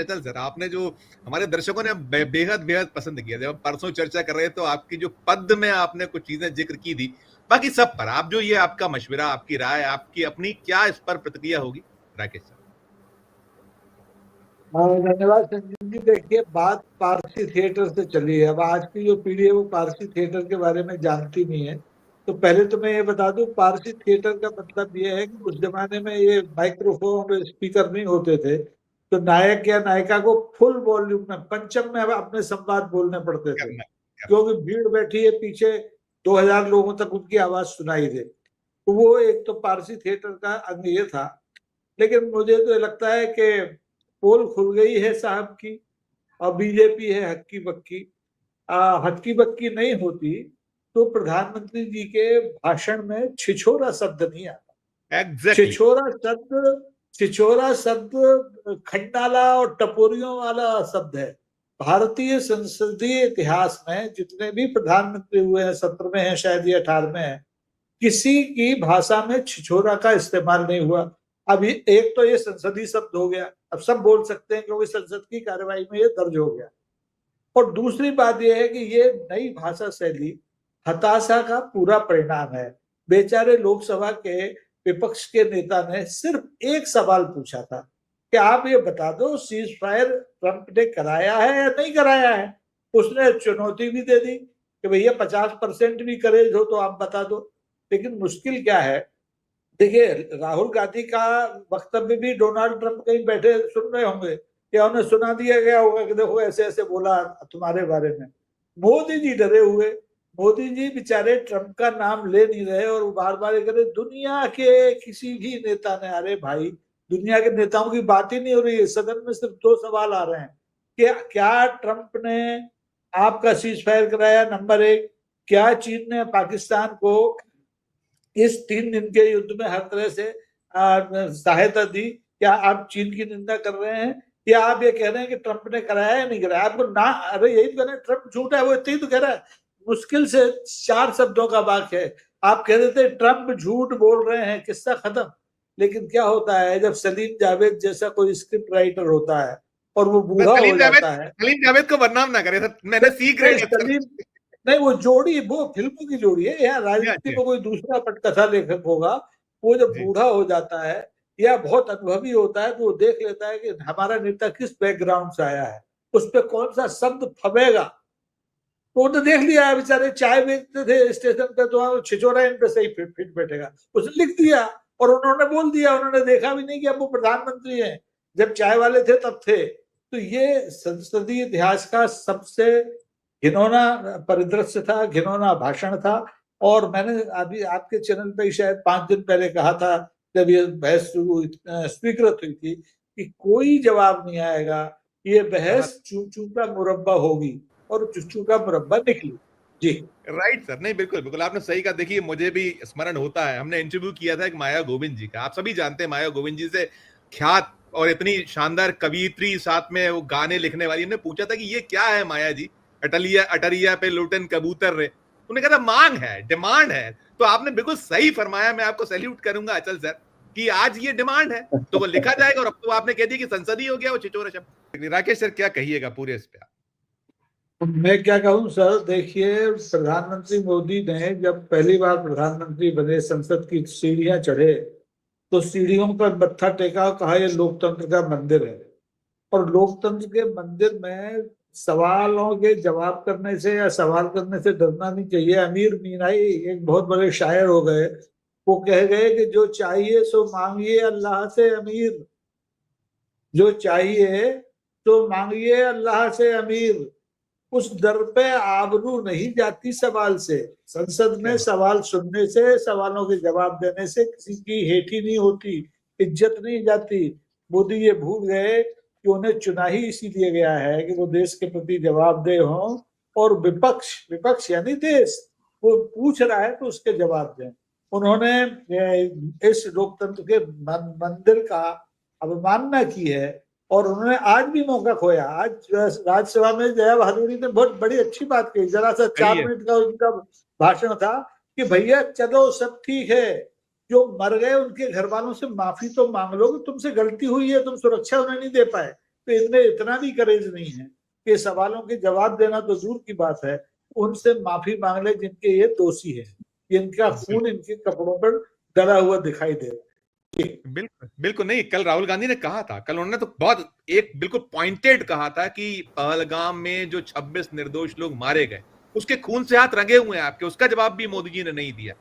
चल सर, आपने जो हमारे दर्शकों ने बेहद बेहद पसंद किया, जब परसों चर्चा कर रहे तो आपकी जो पद में आपने कुछ चीजें जिक्र की थी, बाकी सब पर आप जो ये आपका मशवरा, आपकी राय, आपकी अपनी क्या इस पर प्रतिक्रिया होगी राकेश सर? धन्यवाद संजीव जी। देखिए, बात पारसी थिएटर से चली है। अब आज की जो पीढ़ी है वो पारसी थिएटर के बारे में जानती नहीं है। तो पहले तो मैं ये बता दूं, पारसी थिएटर का मतलब ये है कि उस जमाने में ये माइक्रोफोन स्पीकर नहीं होते थे, तो नायक या नायिका को फुल वॉल्यूम में, पंचम में अपने संवाद बोलने पड़ते थे, करना करना क्योंकि भीड़ बैठी है पीछे, 2000 लोगों तक उनकी आवाज सुनाई दे। तो वो एक तो पारसी थिएटर का अंग ये था। लेकिन मुझे तो लगता है कि पोल खुल गई है साहब की, और बीजेपी है हक्की बक्की। हक्की बक्की नहीं होती तो प्रधानमंत्री जी के भाषण में छिछोरा शब्द नहीं आता। एग्जैक्टली। छिछोरा शब्द खंडाला और टपोरियों वाला शब्द है। भारतीय संसदीय इतिहास में जितने भी प्रधानमंत्री हुए हैं, 17वें हैं शायद, ये 18वें हैं, किसी की भाषा में छिछोरा का इस्तेमाल नहीं हुआ। अब एक तो ये संसदीय शब्द हो गया, अब सब बोल सकते हैं क्योंकि संसद की कार्यवाही में ये दर्ज हो गया। और दूसरी बात यह है कि ये नई भाषा शैली हताशा का पूरा परिणाम है। बेचारे लोकसभा के विपक्ष के नेता ने सिर्फ एक सवाल पूछा था कि आप ये बता दो सीज फायर ट्रंप ने कराया है या नहीं कराया है। उसने चुनौती भी दे दी कि भैया 50% भी करे तो आप बता दो। लेकिन मुश्किल क्या है, देखिए, राहुल गांधी का वक्तव्य भी डोनाल्ड ट्रंप कहीं बैठे सुन रहे होंगे, या उन्हें सुना दिया गया होगा कि देखो ऐसे ऐसे बोला तुम्हारे बारे में। मोदी जी डरे हुए, मोदी जी बेचारे ट्रंप का नाम ले नहीं रहे और बार बार कह रहे दुनिया के किसी भी नेता ने। अरे भाई, दुनिया के नेताओं की बात ही नहीं हो रही है, सदन में सिर्फ 2 सवाल आ रहे हैं कि क्या ट्रंप ने आपका सीज फायर कराया, नंबर 1। क्या चीन ने पाकिस्तान को इस 3 दिन के युद्ध में हर तरह से सहायता दी? क्या आप चीन की निंदा कर रहे हैं, या आप ये कह रहे हैं कि ट्रंप ने कराया या नहीं कराया? आपको ना, अरे यही तो कह रहे हैं ट्रंप झूठ है, वो इतनी तो कह रहा है। मुश्किल से 4 शब्दों का वाक्य है, आप कह देते ट्रंप झूठ बोल रहे हैं, किस्सा खत्म। लेकिन क्या होता है जब सलीम जावेद जैसा कोई स्क्रिप्ट राइटर होता है और वो मैं बूढ़ा हो जाता है। सलीम जावेद को बदनाम ना करें सर, मैंने सीख रहे हैं। सलीम नहीं, वो जोड़ी वो फिल्मों की जोड़ी है। यहाँ राजनीति जी में कोई दूसरा पटकथा लेखक होगा, वो जब जी। बूढ़ा हो जाता है या बहुत अनुभवी होता है तो वो देख लेता है कि हमारा नेता किस बैकग्राउंड से आया है, उस पर कौन सा शब्द फबेगा। तो उन्होंने देख लिया है, बेचारे चाय बेचते थे स्टेशन पे, तो छिछोरा इन पे सही फिट बैठेगा, उसने लिख दिया और उन्होंने बोल दिया। उन्होंने देखा भी नहीं कि अब वो प्रधानमंत्री हैं, जब चाय वाले थे तब थे। तो ये संसदीय इतिहास का सबसे घिनौना परिदृश्य था, घिनौना भाषण था। और मैंने अभी आपके चैनल पे शायद 5 दिन पहले कहा था, जब ये बहस स्वीकृत हुई थी, कि कोई जवाब नहीं आएगा, ये बहस चू चू का मुरब्बा होगी, और चुच्चू का मुरब्बा निकली। जी राइट सर, नहीं बिल्कुल बिल्कुल आपने सही कहा। देखिए, मुझे भी स्मरण होता है, हमने इंटरव्यू किया था एक माया गोविंद जी का। आप सभी जानते हैं माया गोविंद जी से, ख्यात और इतनी शानदार कवियत्री, साथ में वो गाने लिखने वाली। हमने पूछा था कि ये क्या है माया जी, अटलिया अटरिया पे लुटन कबूतर रे। उन्होंने कहा था मांग है, डिमांड है। तो आपने बिल्कुल सही फरमाया, मैं आपको सैल्यूट करूंगा अचल सर, कि आज ये डिमांड है तो वो लिखा जाएगा। और अब तो आपने कह दिया कि संसदीय हो गया वो छिचोरा शब्द। राकेश सर क्या कहिएगा पूरे इस पे? मैं क्या कहूँ सर, देखिए, प्रधानमंत्री मोदी ने जब पहली बार प्रधानमंत्री बने, संसद की सीढ़ियां चढ़े, तो सीढ़ियों पर मत्था टेका और कहा ये लोकतंत्र का मंदिर है। और लोकतंत्र के मंदिर में सवालों के जवाब करने से या सवाल करने से डरना नहीं चाहिए। अमीर मीनाई एक बहुत बड़े शायर हो गए, वो कह गए कि जो चाहिए सो मांगिए अल्लाह से अमीर, जो चाहिए तो मांगिए अल्लाह से अमीर। उस दर पे आबरू नहीं जाती सवाल से। संसद में सवाल सुनने से, सवालों के जवाब देने से किसी की हेठी नहीं होती, इज्जत नहीं जाती। मोदी ये भूल गए कि उन्हें चुना ही इसीलिए गया है कि वो देश के प्रति जवाबदेह हों, और विपक्ष विपक्ष यानी देश वो पूछ रहा है तो उसके जवाब दें। उन्होंने इस लोकतंत्र के मंदिर का अवमानना की है, और उन्होंने आज भी मौका खोया। आज राज्यसभा में जया भादुड़ी ने बहुत बड़ी अच्छी बात कही, जरा सा 4 मिनट का उनका भाषण था कि भैया चलो सब ठीक है, जो मर गए उनके घर वालों से माफी तो मांग लो कि तुमसे गलती हुई है, तुम सुरक्षा उन्हें नहीं दे पाए। तो इनमें इतना भी करेज नहीं है कि सवालों के जवाब देना तो दूर की बात है, उनसे माफी मांग ले जिनके ये दोषी है, जिनका खून इनके कपड़ों पर डला हुआ दिखाई दे रहा है। बिल्कुल बिल्कुल नहीं, कल राहुल गांधी ने कहा था, कल उन्होंने तो बहुत एक बिल्कुल पॉइंटेड कहा था कि पहलगाम में जो 26 निर्दोष लोग मारे गए उसके खून से हाथ रंगे हुए हैं आपके, उसका जवाब भी मोदी जी ने नहीं दिया।